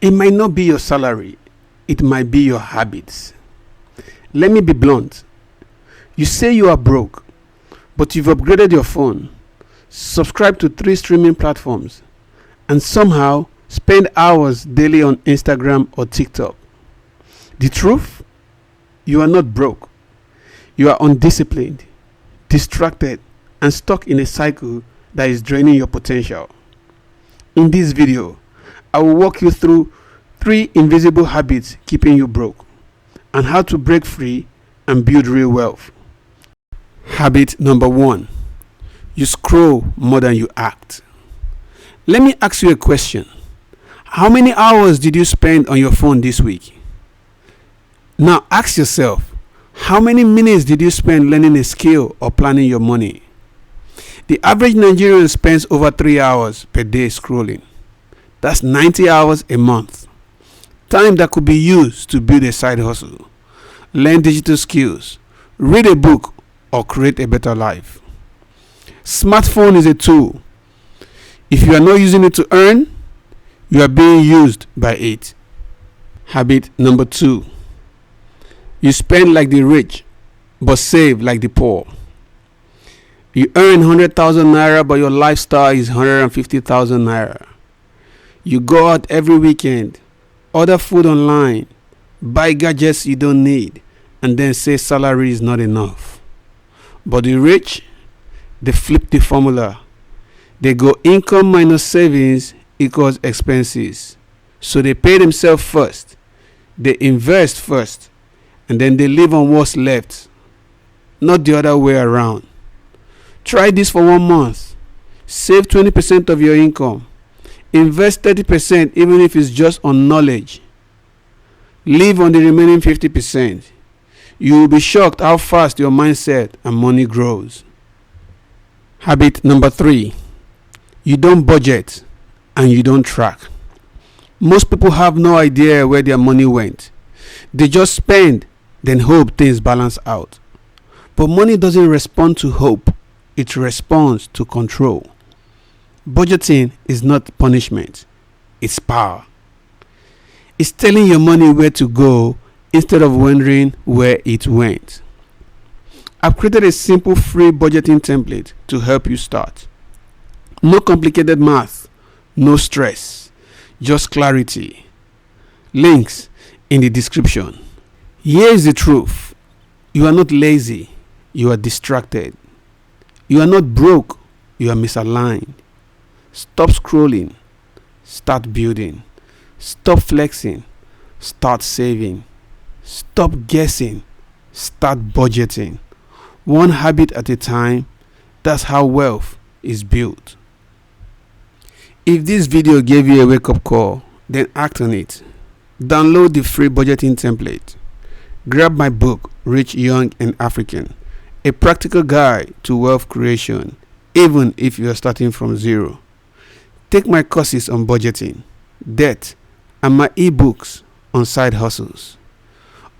It might not be your salary, it might be your habits. Let me be blunt. You say you are broke, but you've upgraded your phone, subscribed to 3 streaming platforms, and somehow spend hours daily on Instagram or TikTok. The truth? You are not broke. You are undisciplined, distracted, and stuck in a cycle that is draining your potential. In this video, I will walk you through 3 invisible habits keeping you broke and how to break free and build real wealth. Habit number 1. You scroll more than you act. Let me ask you a question. How many hours did you spend on your phone this week? Now ask yourself, how many minutes did you spend learning a skill or planning your money? The average Nigerian spends over 3 hours per day scrolling. That's 90 hours a month. Time that could be used to build a side hustle, learn digital skills, read a book, or create a better life. Smartphone is a tool. If you are not using it to earn, you are being used by it. Habit number 2. You spend like the rich, but save like the poor. You earn 100,000 naira, but your lifestyle is 150,000 naira. You go out every weekend, order food online, buy gadgets you don't need, and then say salary is not enough. But the rich, they flip the formula. They go income minus savings equals expenses. So they pay themselves first, they invest first, and then they live on what's left, not the other way around. Try this for 1 month. Save 20% of your income. Invest 30% even if it's just on knowledge. Live on the remaining 50%. You will be shocked how fast your mindset and money grows. Habit number 3. You don't budget and you don't track. Most people have no idea where their money went. They just spend, then hope things balance out. But money doesn't respond to hope, it responds to control. Budgeting is not punishment, it's power. It's telling your money where to go instead of wondering where it went. I've created a simple free budgeting template to help you start. No complicated math, no stress, just clarity. Links in the description. Here is the truth. You are not lazy, you are distracted. You are not broke, you are misaligned. Stop scrolling, start building. Stop flexing, start saving. Stop guessing, start budgeting. One habit at a time, that's how wealth is built. If this video gave you a wake-up call, then act on it. Download the free budgeting template. Grab my book, Rich, Young and African, a practical guide to wealth creation, even if you are starting from zero. Take my courses on budgeting, debt, and my ebooks on side hustles.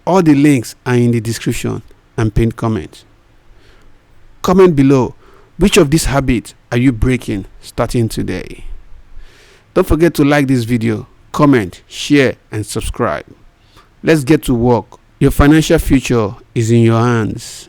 All the links are in the description and pinned comment. Comment below, which of these habits are you breaking starting today? Don't forget to like this video, comment, share, and subscribe. Let's get to work. Your financial future is in your hands.